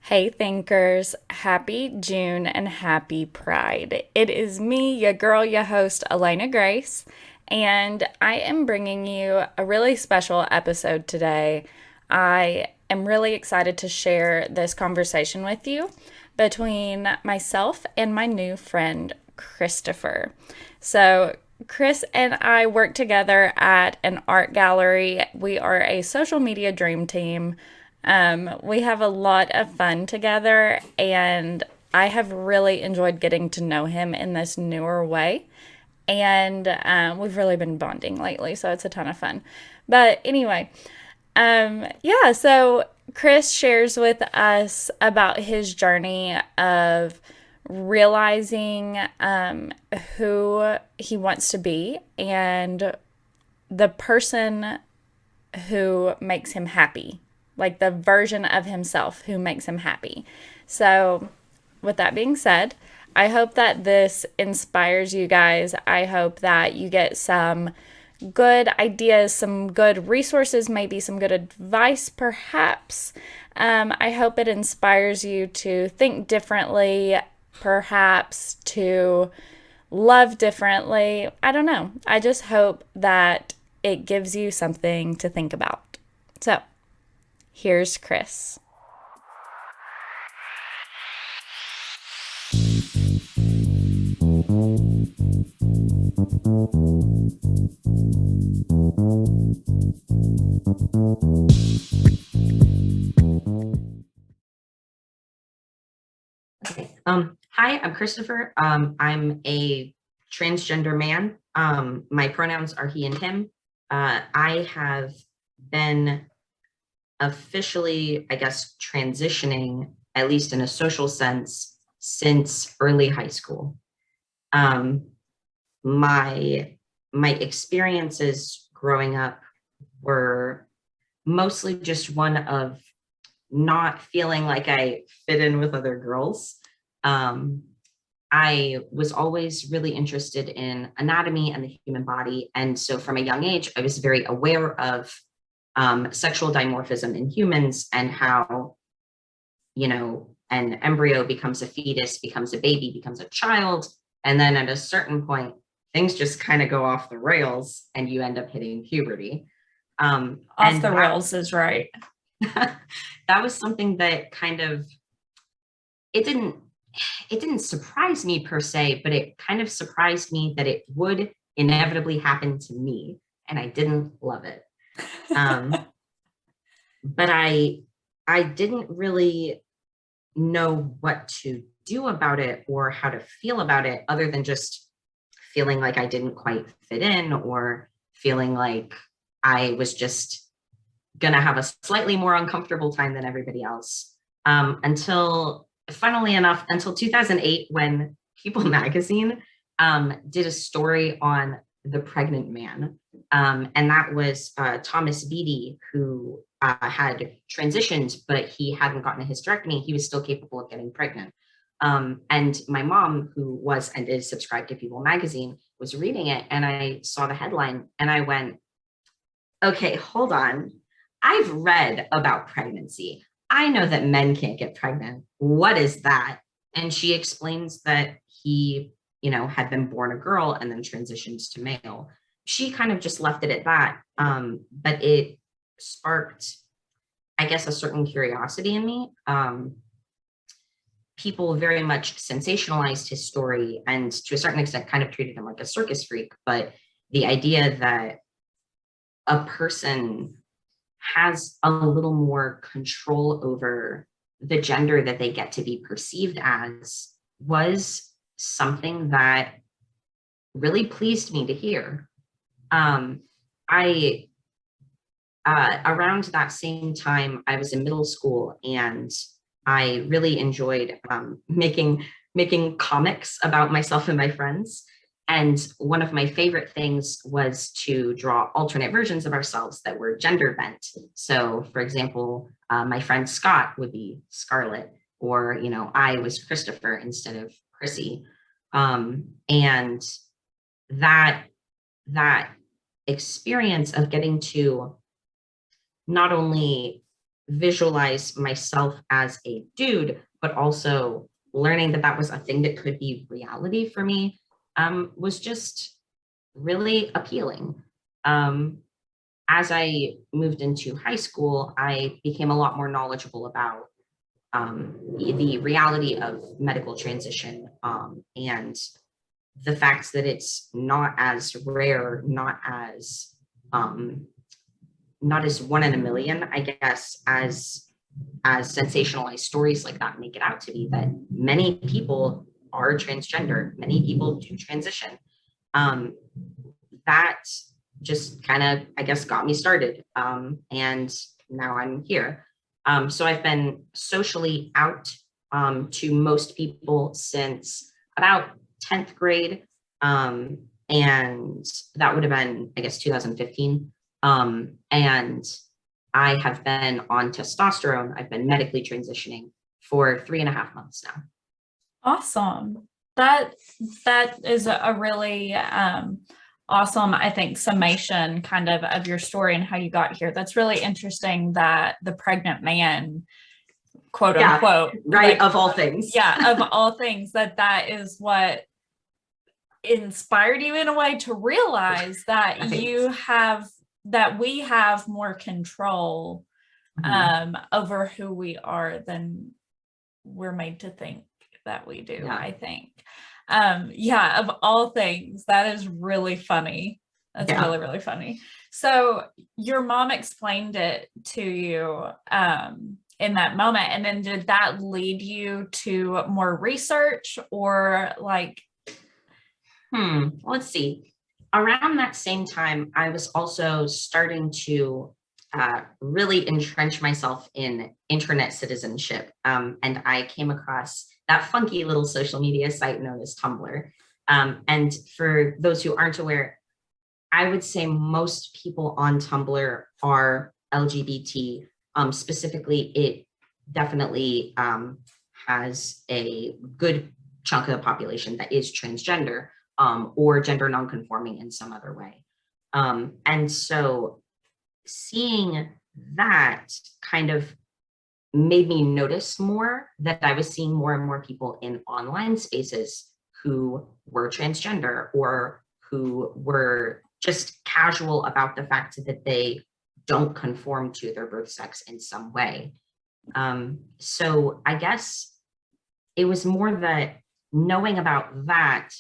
Hey thinkers, happy June and happy Pride. It is me, your girl, your host, Elena Grace, and I am bringing you a really special episode today. I am really excited to share this conversation with you between myself and my new friend, Christopher. So, Chris and I work together at an art gallery. We are a social media dream team. We have a lot of fun together, and I have really enjoyed getting to know him in this newer way. And we've really been bonding lately, so it's a ton of fun. But anyway, yeah, so Chris shares with us about his journey of realizing who he wants to be and the person who makes him happy, like the version of himself who makes him happy. So, with that being said, I hope that this inspires you guys. I hope that you get some good ideas, some good resources, maybe some good advice, perhaps. I hope it inspires you to think differently, perhaps to love differently. I don't know. I just hope that it gives you something to think about. So, here's Chris. Okay. Hi, I'm Christopher. I'm a transgender man. My pronouns are he and him. I have been officially, I guess, transitioning, at least in a social sense, since early high school. Um, my my experiences growing up were mostly just one of not feeling like I fit in with other girls. Um, I was always really interested in anatomy and the human body. And so from a young age, I was very aware of sexual dimorphism in humans and how, an embryo becomes a fetus, becomes a baby, becomes a child. And then at a certain point, things just kind of go off the rails and you end up hitting puberty. Off And the rails is right. that was something that kind of it didn't it didn't surprise me per se, but it kind of surprised me that it would inevitably happen to me, and I didn't love it. Um, but I didn't really know what to do about it or how to feel about it, other than just feeling like I didn't quite fit in, or feeling like I was just gonna have a slightly more uncomfortable time than everybody else. Until funnily enough, until 2008, when People magazine did a story on the pregnant man. And that was Thomas Beatty, who had transitioned, but he hadn't gotten a hysterectomy. He was still capable of getting pregnant. And my mom, who was and is subscribed to People magazine, was reading it, and I saw the headline and I went, okay, hold on. I've read about pregnancy. I know that men can't get pregnant. What is that? And she explains that he, had been born a girl and then transitions to male. She kind of just left it at that. But it sparked, I guess, a certain curiosity in me. People very much sensationalized his story and to a certain extent kind of treated him like a circus freak. But the idea that a person has a little more control over the gender that they get to be perceived as was something that really pleased me to hear. I Around that same time, I was in middle school, and I really enjoyed making comics about myself and my friends. And one of my favorite things was to draw alternate versions of ourselves that were gender bent. So, for example, my friend Scott would be Scarlett, or I was Christopher instead of Chrissy. And that that experience of getting to not only visualize myself as a dude, but also learning that that was a thing that could be reality for me, was just really appealing. Um, as I moved into high school, I became a lot more knowledgeable about the reality of medical transition, and the fact that it's not as rare, um, not as one in a million, I guess, as sensationalized stories like that make it out to be. That many people are transgender, many people do transition. Um, that just kind of, I guess, got me started, and now I'm here. So I've been socially out, to most people since about 10th grade. And that would have been, I guess, 2015. And I have been on testosterone. I've been medically transitioning for 3.5 months now. Awesome. That that is a really awesome, I think, summation kind of your story and how you got here. That's really interesting that the pregnant man, quote unquote, right, like, of all things. Yeah, of all things, that is what inspired you in a way to realize that we have more control over who we are than we're made to think that we do. I think of all things, that is really funny. That's really, really funny. So your mom explained it to you in that moment, and then did that lead you to more research, or like let's see. Around that same time, I was also starting to really entrench myself in internet citizenship. And I came across that funky little social media site known as Tumblr. And for those who aren't aware, I would say most people on Tumblr are LGBT. Specifically, it definitely has a good chunk of the population that is transgender, or gender nonconforming in some other way. And so seeing that kind of made me notice more that I was seeing more and more people in online spaces who were transgender, or who were just casual about the fact that they don't conform to their birth sex in some way. So I guess it was more that knowing about that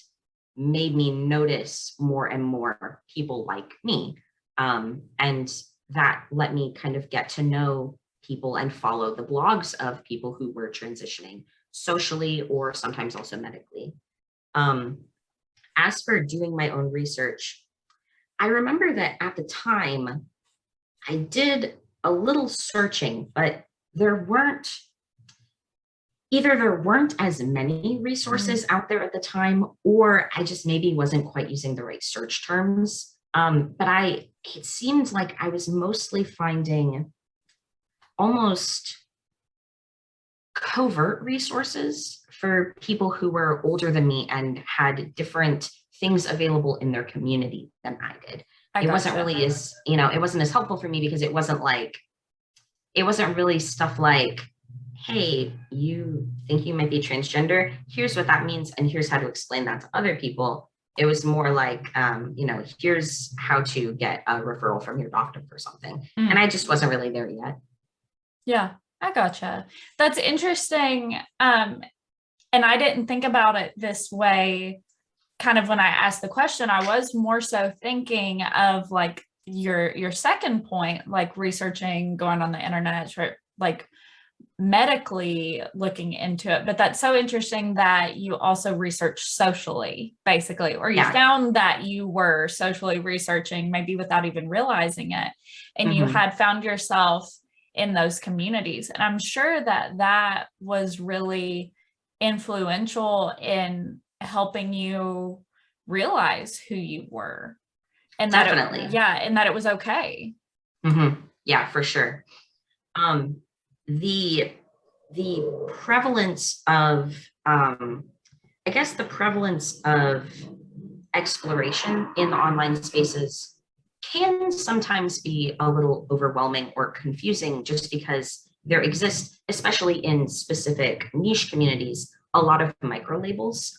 made me notice more and more people like me. And that let me kind of get to know people and follow the blogs of people who were transitioning socially or sometimes also medically. As for doing my own research, I remember that at the time I did a little searching, but there weren't as many resources out there at the time, or I just maybe wasn't quite using the right search terms. But it seemed like I was mostly finding almost covert resources for people who were older than me and had different things available in their community than I did. It wasn't really as, it wasn't as helpful for me, because it wasn't really stuff like, hey, you think you might be transgender? Here's what that means, and here's how to explain that to other people. It was more like, here's how to get a referral from your doctor for something. And I just wasn't really there yet. Yeah, I gotcha. That's interesting. And I didn't think about it this way. Kind of when I asked the question, I was more so thinking of like your second point, like researching, going on the internet, like medically looking into it. But that's so interesting that you also research socially, basically, or you found that you were socially researching maybe without even realizing it, and you had found yourself in those communities. And I'm sure that was really influential in helping you realize who you were, and Definitely. and that it was okay. Yeah, for sure. The prevalence of, I guess the prevalence of exploration in the online spaces can sometimes be a little overwhelming or confusing just because there exists, especially in specific niche communities, a lot of micro labels,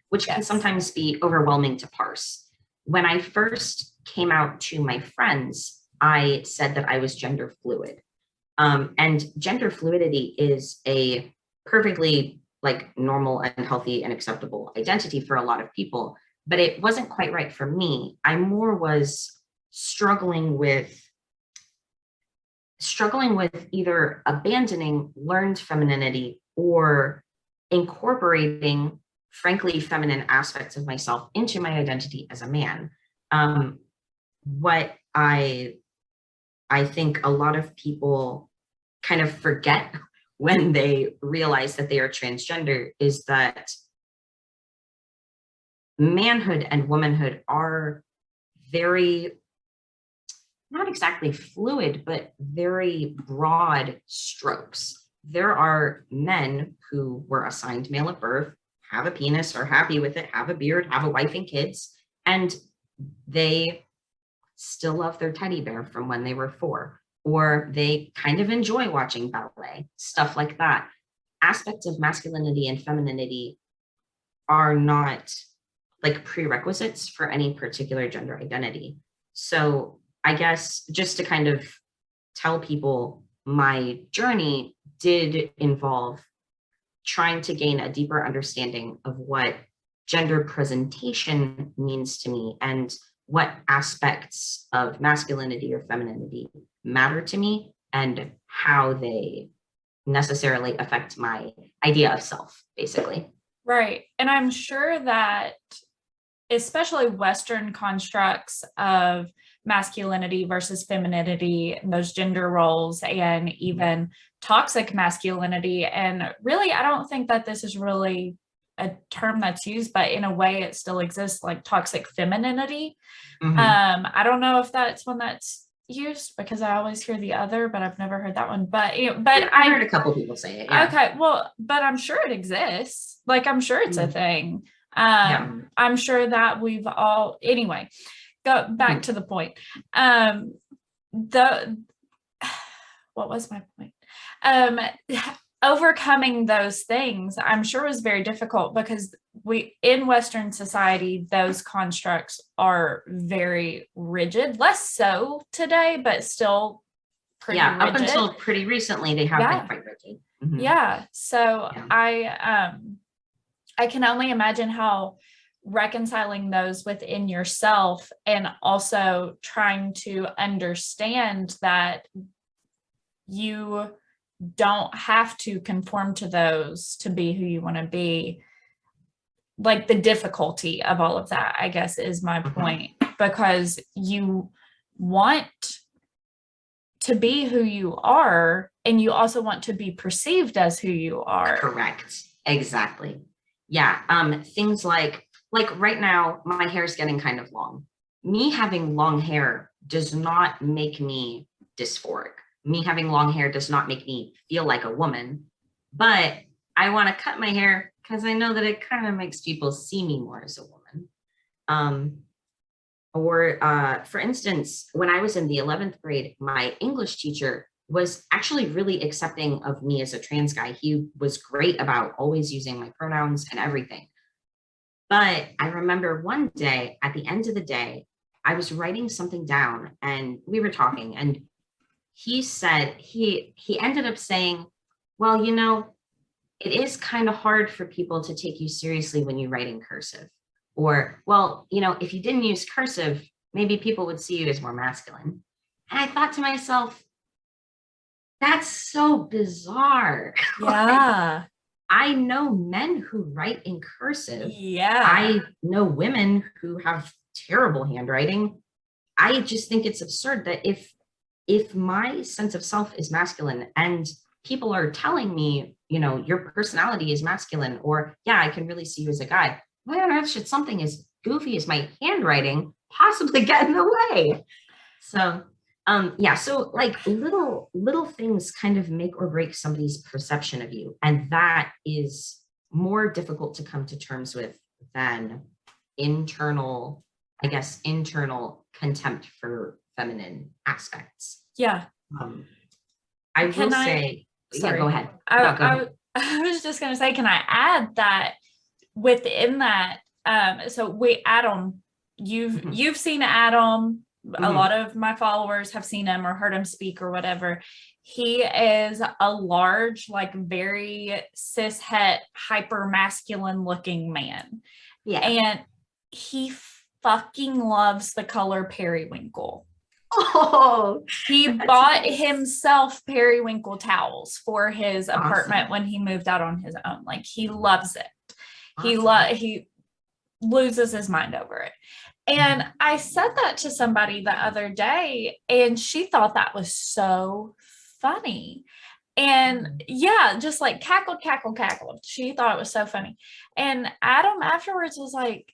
which can Yes. sometimes be overwhelming to parse. When I first came out to my friends, I said that I was gender fluid. And gender fluidity is a perfectly like normal and healthy and acceptable identity for a lot of people, but it wasn't quite right for me. I more was struggling with either abandoning learned femininity or incorporating frankly feminine aspects of myself into my identity as a man. What I think a lot of people kind of forget when they realize that they are transgender is that manhood and womanhood are very, not exactly fluid, but very broad strokes. There are men who were assigned male at birth, have a penis, are happy with it, have a beard, have a wife and kids, and they still love their teddy bear from when they were 4, or they kind of enjoy watching ballet, stuff like that. Aspects of masculinity and femininity are not like prerequisites for any particular gender identity. So I guess just to kind of tell people, my journey did involve trying to gain a deeper understanding of what gender presentation means to me and what aspects of masculinity or femininity matter to me and how they necessarily affect my idea of self, basically. Right. And I'm sure that especially Western constructs of masculinity versus femininity, those gender roles, and even toxic masculinity. And really, I don't think that this is really a term that's used, but in a way it still exists, like toxic femininity. Mm-hmm. I don't know if that's one that's used because I always hear the other, but I've never heard that one. But I heard a couple people say it. Yeah. okay, well, but I'm sure it exists. Like I'm sure it's a thing. Yeah. I'm sure that we've all anyway, go back to the point. The what was my point? Overcoming those things, I'm sure was very difficult because we in Western society, those constructs are very rigid, less so today, but still pretty Yeah. Up rigid. until pretty recently, they have been quite rigid. Mm-hmm. Yeah. So Yeah. I can only imagine how reconciling those within yourself and also trying to understand that you don't have to conform to those to be who you want to be. Like the difficulty of all of that, I guess, is my point, because you want to be who you are and you also want to be perceived as who you are. Correct. Exactly. Yeah. Things like right now, my hair is getting kind of long. Me having long hair does not make me dysphoric. Me having long hair does not make me feel like a woman, but I want to cut my hair because I know that it kind of makes people see me more as a woman. For instance, when I was in the 11th grade, my English teacher was actually really accepting of me as a trans guy. He was great about always using my pronouns and everything. But I remember one day at the end of the day, I was writing something down and we were talking, and he said, he ended up saying, well, you know, it is kind of hard for people to take you seriously when you write in cursive. Or, well, you know, if you didn't use cursive, maybe people would see you as more masculine. And I thought to myself, that's so bizarre. Yeah. I know men who write in cursive. Yeah. I know women who have terrible handwriting. I just think it's absurd that if my sense of self is masculine and people are telling me, you know, your personality is masculine, or yeah, I can really see you as a guy, why on earth should something as goofy as my handwriting possibly get in the way? So yeah, so like little things kind of make or break somebody's perception of you, and that is more difficult to come to terms with than internal I guess, internal contempt for feminine aspects. Yeah. I will say, yeah, go ahead. No, go ahead. I was just going to say, can I add that within that, so Adam, you've seen Adam. A lot of my followers have seen him or heard him speak or whatever. He is a large, like very cishet, hyper masculine looking man. Yeah. And he fucking loves the color periwinkle. Oh, he bought himself periwinkle towels for his apartment when he moved out on his own. Like, he loves it. He loses his mind over it. And I said that to somebody the other day, and she thought that was so funny. And yeah, just like cackled. She thought it was so funny. And Adam afterwards was like,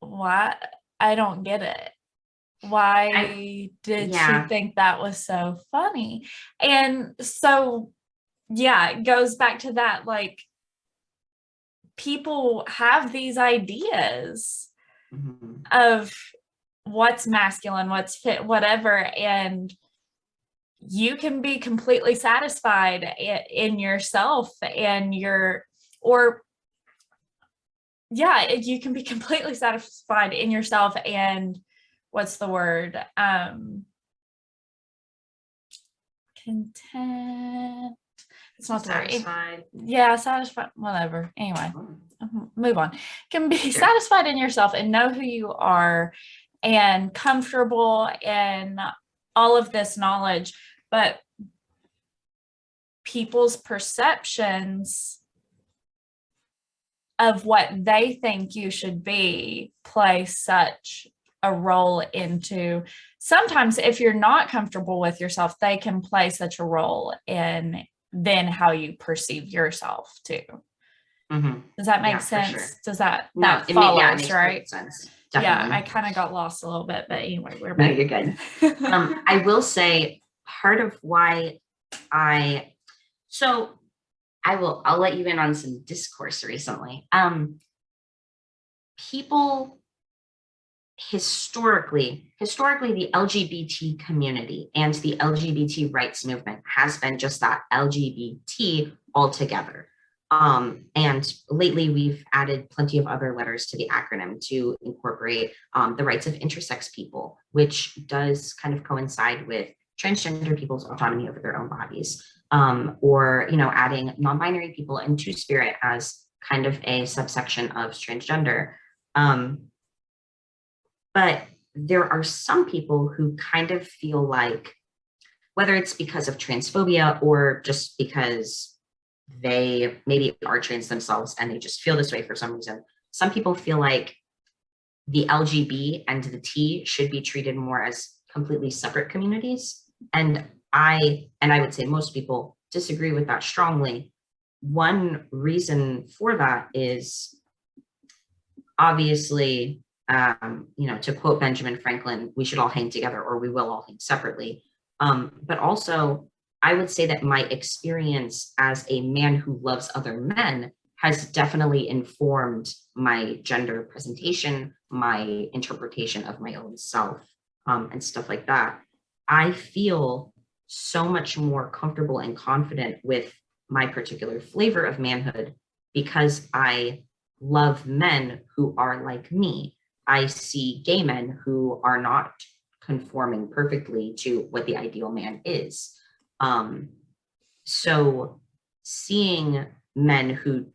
"What? I don't get it. Why did she think that was so funny?" And so, yeah, it goes back to that, like, people have these ideas of what's masculine, what's fit, whatever, and you can be completely satisfied in yourself and you can be completely satisfied in yourself and what's the word? Content. It's not satisfied. The word. Yeah, satisfied. Whatever. Anyway, move on. Can be satisfied in yourself and know who you are and comfortable and all of this knowledge, but people's perceptions of what they think you should be play such a role into, sometimes if you're not comfortable with yourself, they can play such a role in then how you perceive yourself too. Does that make sense? Sure. Does that follows, it makes right? Sense. Definitely. Yeah, I kind of got lost a little bit, but anyway, we're back. No, you're good. I will say part of why I'll let you in on some discourse recently. People historically, the LGBT community and the LGBT rights movement has been just that, LGBT altogether. And lately we've added plenty of other letters to the acronym to incorporate the rights of intersex people, which does kind of coincide with transgender people's autonomy over their own bodies, or, adding non-binary people and two-spirit as kind of a subsection of transgender. But there are some people who kind of feel like, whether it's because of transphobia or just because they maybe are trans themselves and they just feel this way for some reason, some people feel like the LGB and the T should be treated more as completely separate communities. And I would say most people disagree with that strongly. One reason for that is obviously, to quote Benjamin Franklin, we should all hang together or we will all hang separately. But also, I would say that my experience as a man who loves other men has definitely informed my gender presentation, my interpretation of my own self, and stuff like that. I feel so much more comfortable and confident with my particular flavor of manhood because I love men who are like me. I see gay men who are not conforming perfectly to what the ideal man is. So seeing men who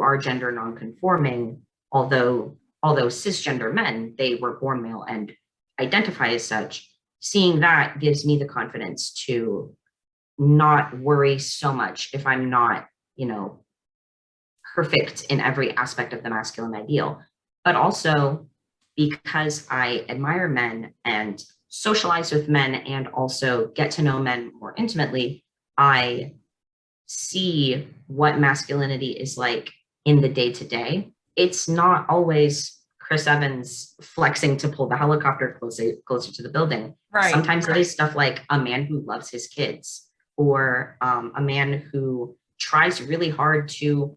are gender non-conforming, although cisgender men, they were born male and identify as such, seeing that gives me the confidence to not worry so much if I'm not, perfect in every aspect of the masculine ideal. But also because I admire men and socialize with men and also get to know men more intimately, I see what masculinity is like in the day-to-day. It's not always Chris Evans flexing to pull the helicopter closer to the building. Right. Sometimes it is stuff like a man who loves his kids, or a man who tries really hard to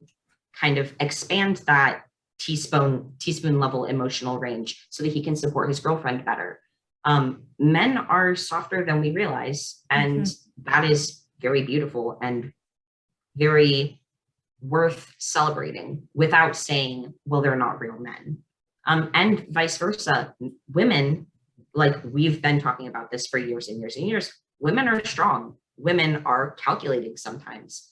kind of expand that teaspoon level emotional range so that he can support his girlfriend better. Men are softer than we realize, and that is very beautiful and very worth celebrating without saying, well, they're not real men. And vice versa. Women, like we've been talking about this for years and years and years, women are strong. Women are calculating sometimes.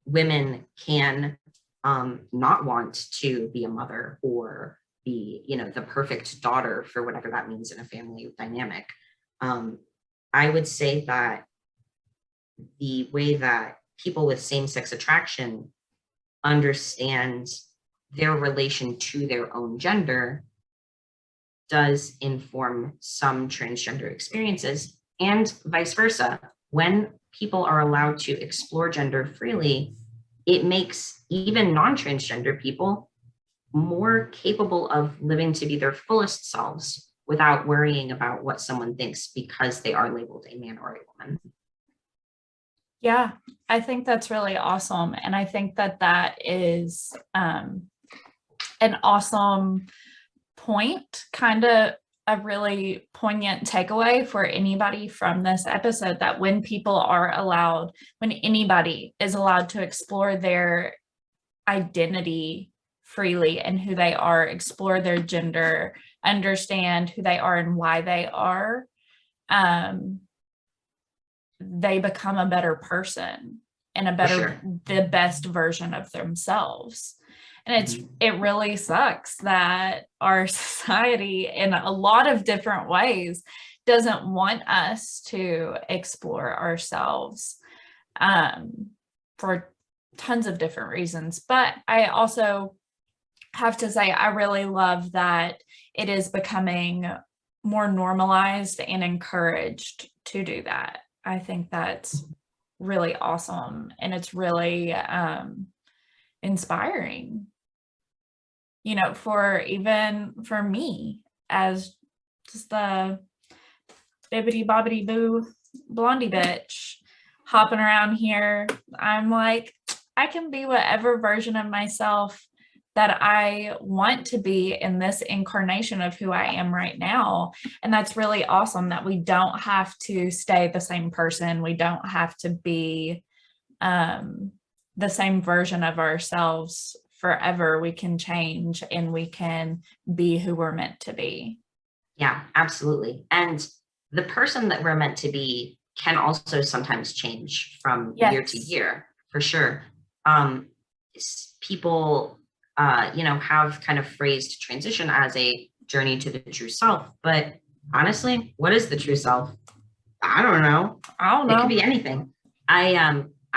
Women can not want to be a mother or be, the perfect daughter for whatever that means in a family dynamic. I would say that the way that people with same-sex attraction understand their relation to their own gender does inform some transgender experiences, and vice versa. When people are allowed to explore gender freely, it makes even non-transgender people more capable of living to be their fullest selves without worrying about what someone thinks because they are labeled a man or a woman. Yeah, I think that's really awesome. And I think that that is an awesome point, kind of a really poignant takeaway for anybody from this episode, that when anybody is allowed to explore their identity freely and who they are, explore their gender, understand who they are and why they are, they become a better person and the best version of themselves. And it really sucks that our society in a lot of different ways doesn't want us to explore ourselves for tons of different reasons. But I also have to say, I really love that it is becoming more normalized and encouraged to do that. I think that's really awesome. And it's really inspiring, for me as just the bibbity bobbity boo blondie bitch hopping around here. I'm like, I can be whatever version of myself that I want to be in this incarnation of who I am right now. And that's really awesome that we don't have to stay the same person. We don't have to be the same version of ourselves forever. We can change and we can be who we're meant to be. Yeah, absolutely. And the person that we're meant to be can also sometimes change from year to year, for sure. People have kind of phrased transition as a journey to the true self. But honestly, what is the true self? I don't know. It could be anything.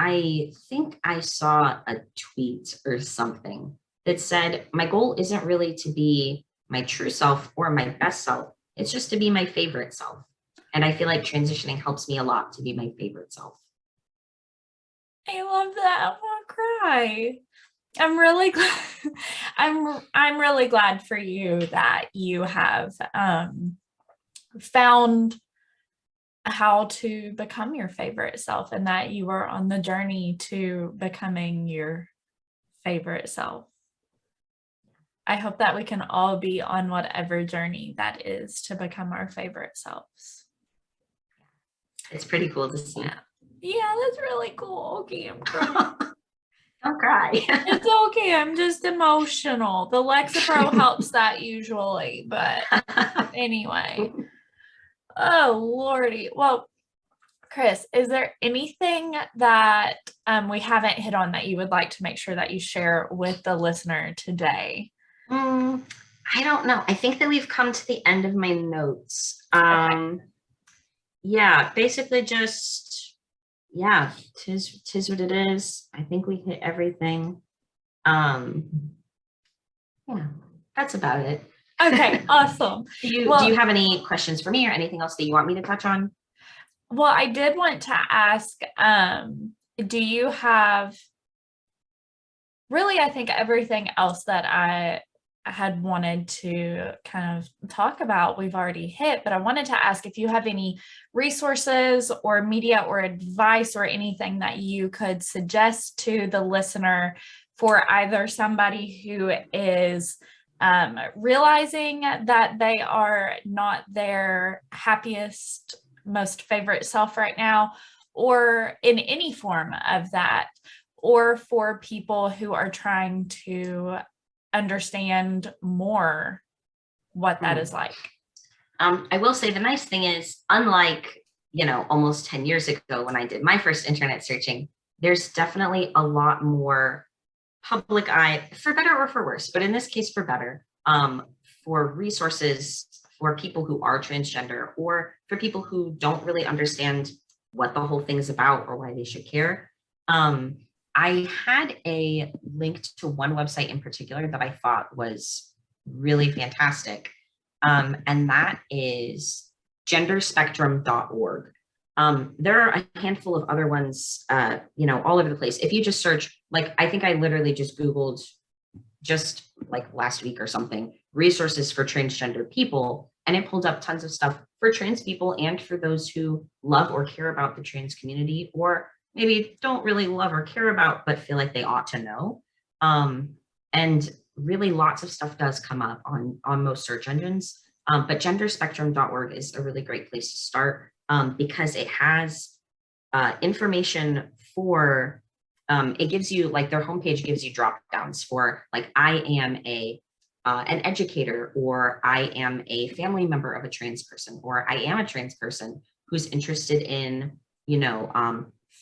I think I saw a tweet or something that said, my goal isn't really to be my true self or my best self. It's just to be my favorite self. And I feel like transitioning helps me a lot to be my favorite self. I love that. I want to cry. I'm really glad. I'm really glad for you that you have found how to become your favorite self and that you are on the journey to becoming your favorite self. I hope that we can all be on whatever journey that is to become our favorite selves. It's pretty cool to see. Yeah, that's really cool. Okay, I'm crying. Don't cry. It's okay. I'm just emotional. The Lexapro helps that usually, but anyway. Oh, Lordy. Well, Chris, is there anything that we haven't hit on that you would like to make sure that you share with the listener today? I don't know. I think that we've come to the end of my notes. Okay. Yeah, basically just, tis what it is. I think we hit everything. Yeah, that's about it. Okay, awesome. Do you have any questions for me or anything else that you want me to touch on? Well, I did want to ask, do you have really, I think everything else that had wanted to kind of talk about, we've already hit, but I wanted to ask if you have any resources or media or advice or anything that you could suggest to the listener for either somebody who is realizing that they are not their happiest, most favorite self right now, or in any form of that, or for people who are trying to understand more what that is like. I will say the nice thing is, unlike, almost 10 years ago when I did my first internet searching, there's definitely a lot more public eye, for better or for worse, but in this case, for better, for resources for people who are transgender, or for people who don't really understand what the whole thing is about or why they should care. I had a link to one website in particular that I thought was really fantastic. And that is genderspectrum.org. There are a handful of other ones, all over the place. If you just search, like, I think I literally just Googled, just like last week or something, resources for transgender people, and it pulled up tons of stuff for trans people and for those who love or care about the trans community, or maybe don't really love or care about, but feel like they ought to know. And really lots of stuff does come up on most search engines. But genderspectrum.org is a really great place to start, because it has information for, it gives you, like, their homepage gives you drop downs for, like, I am an educator, or I am a family member of a trans person, or I am a trans person who's interested in,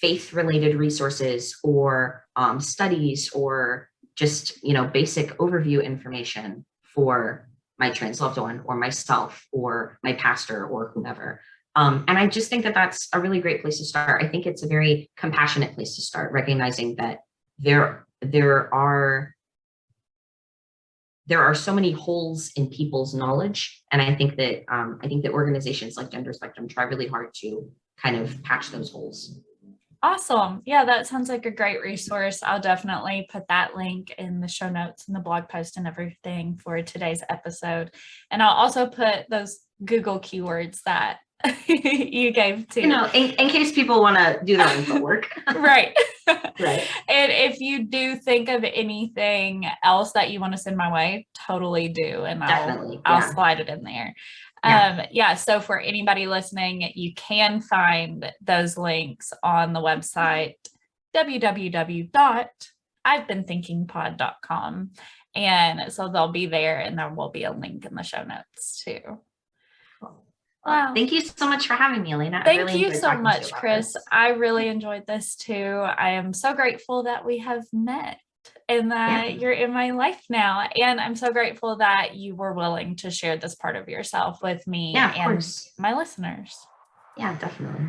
faith related resources, or studies, or just, basic overview information for my trans loved one, or myself, or my pastor, or whomever. And I just think that that's a really great place to start. I think it's a very compassionate place to start, recognizing that there are so many holes in people's knowledge, and I think that organizations like Gender Spectrum try really hard to kind of patch those holes. Awesome. Yeah, that sounds like a great resource. I'll definitely put that link in the show notes and the blog post and everything for today's episode. And I'll also put those Google keywords that you gave too. In case people want to do their own footwork. Right. Right. And if you do think of anything else that you want to send my way, totally do. And I'll slide it in there. So for anybody listening, you can find those links on the website www.ivebeenThinkingPod.com, and so they'll be there, and there will be a link in the show notes too. Wow. Thank you so much for having me, Elena. Thank you so much, Chris. I really enjoyed this too. I am so grateful that we have met and that you're in my life now. And I'm so grateful that you were willing to share this part of yourself with me and my listeners. Yeah, definitely.